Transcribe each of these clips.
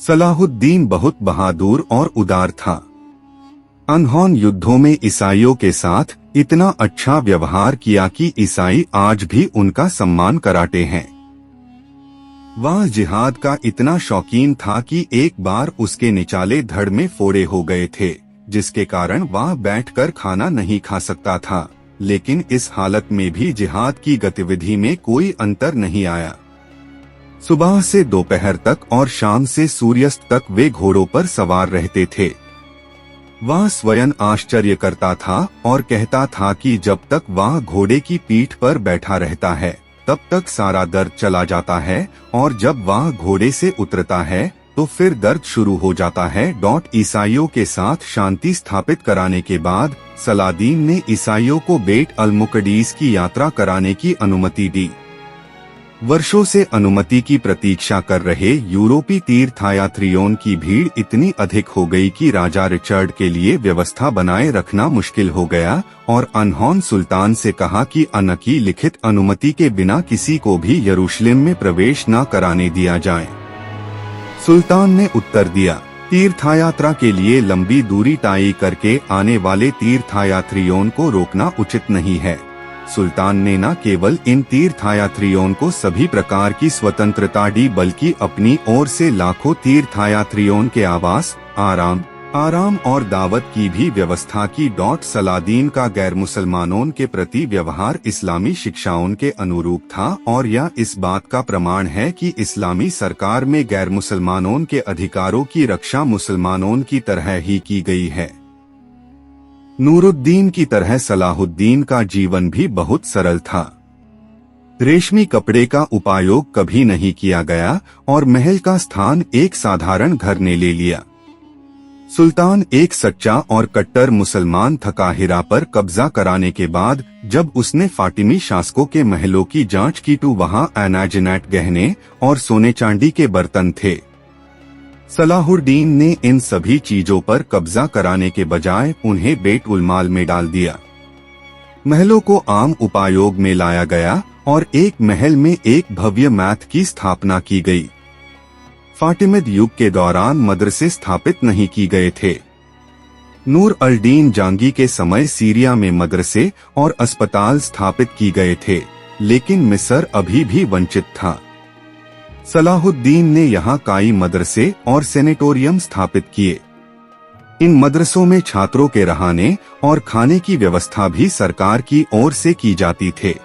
सलाहुद्दीन बहुत बहादुर और उदार था। उन्होंने युद्धों में ईसाइयों के साथ इतना अच्छा व्यवहार किया कि ईसाई आज भी उनका सम्मान कराते हैं। वह जिहाद का इतना शौकीन था कि एक बार उसके निचाले धड़ में फोड़े हो गए थे, जिसके कारण वह बैठकर खाना नहीं खा सकता था। लेकिन इस हालत में भी जिहाद की गतिविधि में कोई अंतर नहीं आया। सुबह से दोपहर तक और शाम से सूर्यास्त तक वे घोड़ों पर सवार रहते थे। वह स्वयं आश्चर्य करता था और कहता था कि जब तक वह घोड़े की पीठ पर बैठा रहता है तब तक सारा दर्द चला जाता है, और जब वह घोड़े से उतरता है तो फिर दर्द शुरू हो जाता है। ईसाइयों के साथ शांति स्थापित कराने के बाद सलादीन ने ईसाइयों को बेट अल मुकद्दस की यात्रा कराने की अनुमति दी। वर्षों से अनुमति की प्रतीक्षा कर रहे यूरोपीय तीर्थयात्रियों की भीड़ इतनी अधिक हो गई कि राजा रिचर्ड के लिए व्यवस्था बनाए रखना मुश्किल हो गया, और उन्होंने सुल्तान से कहा कि उनकी लिखित अनुमति के बिना किसी को भी यरूशलेम में प्रवेश न कराने दिया जाए। सुल्तान ने उत्तर दिया, तीर्थयात्रा के लिए लंबी दूरी तय करके आने वाले तीर्थयात्रियों को रोकना उचित नहीं है। सुल्तान ने न केवल इन तीर्थयात्रियों को सभी प्रकार की स्वतंत्रता दी, बल्कि अपनी ओर से लाखों तीर्थयात्रियों के आवास, आराम और दावत की भी व्यवस्था की। सलादीन का गैर मुसलमानों के प्रति व्यवहार इस्लामी शिक्षाओं के अनुरूप था, और यह इस बात का प्रमाण है कि इस्लामी सरकार में गैर मुसलमानों के अधिकारों की रक्षा मुसलमानों की तरह ही की गई है। नूरुद्दीन की तरह सलाहुद्दीन का जीवन भी बहुत सरल था। रेशमी कपड़े का उपयोग कभी नहीं किया गया और महल का स्थान एक साधारण घर ने ले लिया। सुल्तान एक सच्चा और कट्टर मुसलमान था। काहिरा पर कब्जा कराने के बाद जब उसने फातिमी शासकों के महलों की जांच की तो वहां अनगिनत गहने और सोने चांदी के बर्तन थे। सलाहुद्दीन ने इन सभी चीजों पर कब्जा कराने के बजाय उन्हें बैतुल माल में डाल दिया। महलों को आम उपयोग में लाया गया और एक महल में एक भव्य मैथ की स्थापना की गई। फातिमिद युग के दौरान मदरसे स्थापित नहीं किए गए थे। नूर अल-दीन जंगी के समय सीरिया में मदरसे और अस्पताल स्थापित किए गए थे, लेकिन मिस्र अभी भी वंचित था। सलाहुद्दीन ने यहाँ कई मदरसे और सेनेटोरियम स्थापित किए। इन मदरसों में छात्रों के रहने और खाने की व्यवस्था भी सरकार की ओर से की जाती थे।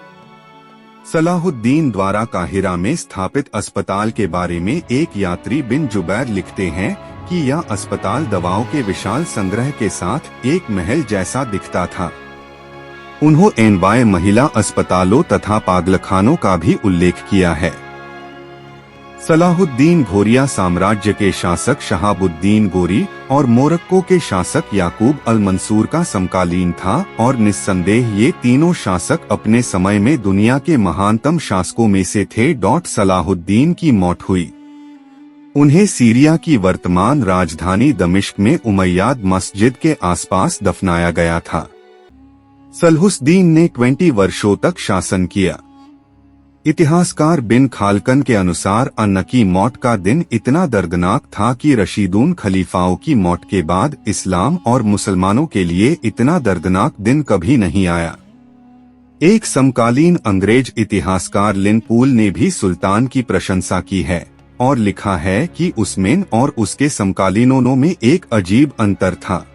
सलाहुद्दीन द्वारा काहिरा में स्थापित अस्पताल के बारे में एक यात्री बिन जुबैर लिखते हैं कि यह अस्पताल दवाओं के विशाल संग्रह के साथ एक महल जैसा दिखता था। उन्होंने महिला अस्पतालों तथा पागलखानों का भी उल्लेख किया है। सलाहुद्दीन घोरिया साम्राज्य के शासक शहाबुद्दीन गोरी और मोरक्को के शासक याकूब अल मंसूर का समकालीन था, और निस्संदेह ये तीनों शासक अपने समय में दुनिया के महानतम शासकों में से थे। सलाहुद्दीन की मौत हुई। उन्हें सीरिया की वर्तमान राजधानी दमिश्क में उमैयाद मस्जिद के आसपास दफनाया गया था। सलाहुद्दीन ने 20 वर्षों तक शासन किया। इतिहासकार बिन खालकन के अनुसार उनकी मौत का दिन इतना दर्दनाक था कि रशीदून खलीफाओं की मौत के बाद इस्लाम और मुसलमानों के लिए इतना दर्दनाक दिन कभी नहीं आया। एक समकालीन अंग्रेज इतिहासकार लिन पूल ने भी सुल्तान की प्रशंसा की है और लिखा है कि उसमें और उसके समकालीनों में एक अजीब अंतर था।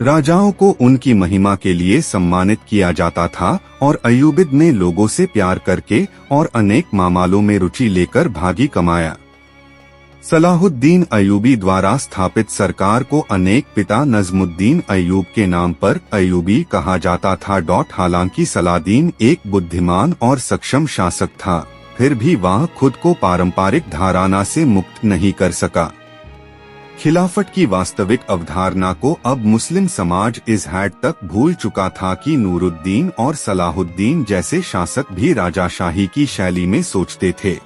राजाओं को उनकी महिमा के लिए सम्मानित किया जाता था, और अयूबिद ने लोगों से प्यार करके और अनेक मामलों में रुचि लेकर भागी कमाया। सलाहुद्दीन अयूबी द्वारा स्थापित सरकार को अनेक पिता नजमुद्दीन अयूब के नाम पर अयूबी कहा जाता था। हालांकि सलादीन एक बुद्धिमान और सक्षम शासक था, फिर भी वह खुद को पारंपरिक धारणा से मुक्त नहीं कर सका। खिलाफत की वास्तविक अवधारणा को अब मुस्लिम समाज इस हद तक भूल चुका था कि नूरुद्दीन और सलाहुद्दीन जैसे शासक भी राजाशाही की शैली में सोचते थे।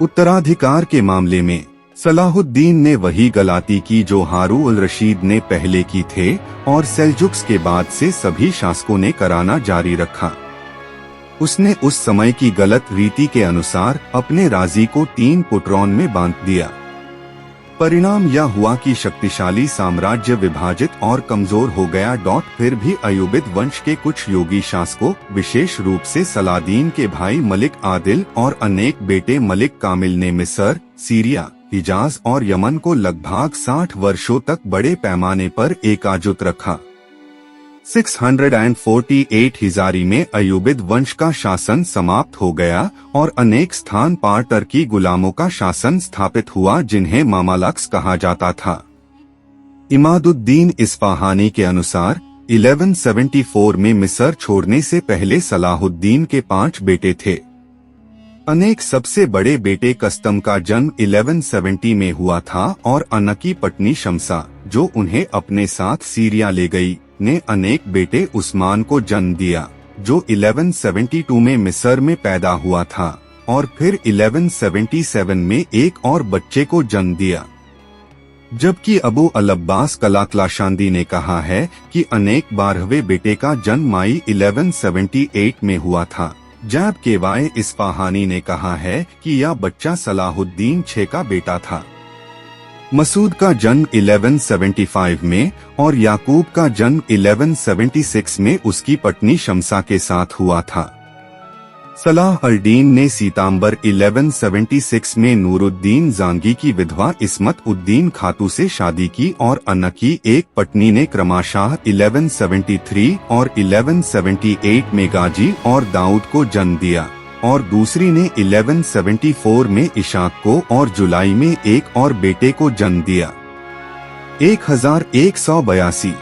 उत्तराधिकार के मामले में सलाहुद्दीन ने वही गलती की जो हारून अल रशीद ने पहले की थे, और सेल्जुक्स के बाद से सभी शासकों ने कराना जारी रखा। उसने उस समय की गलत रीति के अनुसार अपने राजी को 3 पुटरौन में बांध दिया। परिणाम यह हुआ कि शक्तिशाली साम्राज्य विभाजित और कमजोर हो गया। फिर भी अयूबिद वंश के कुछ योगी शासकों, विशेष रूप से सलादीन के भाई मलिक आदिल और अनेक बेटे मलिक कामिल ने मिस्र, सीरिया, हिजाज और यमन को लगभग 60 वर्षों तक बड़े पैमाने पर एकजुट रखा। 648 हिजारी में अयूबिद वंश का शासन समाप्त हो गया और अनेक स्थान पर टर्की गुलामों का शासन स्थापित हुआ, जिन्हें मामालक्स कहा जाता था। इमादुद्दीन इस्फहानी के अनुसार 1174 में मिस्र छोड़ने से पहले सलाहुद्दीन के 5 बेटे थे। अनेक सबसे बड़े बेटे कस्तम का जन्म 1170 में हुआ था और अनकी पत्नी शमसा, जो उन्हें अपने साथ सीरिया ले गई, ने अनेक बेटे उस्मान को जन्म दिया, जो 1172 में मिस्र में पैदा हुआ था, और फिर 1177 में एक और बच्चे को जन्म दिया। जबकि अबू अल-अब्बास कलातलाशांदी ने कहा है कि अनेक 12वें बेटे का जन्म मई 1178 में हुआ था, जबकि वाय इस्फहानी ने कहा है कि यह बच्चा सलाहुद्दीन 6 का बेटा था। मसूद का जन्म 1175 में और याकूब का जन्म 1176 में उसकी पत्नी शमसा के साथ हुआ था। सलाह अल-दीन ने सितंबर 1176 में नूरुद्दीन जांगी की विधवा इस्मत उद्दीन खातू से शादी की और अनकी एक पत्नी ने क्रमशः 1173 और 1178 में गाजी और दाऊद को जन्म दिया, और दूसरी ने 1174 में इशाक को और जुलाई में एक और बेटे को जन्म दिया। 1182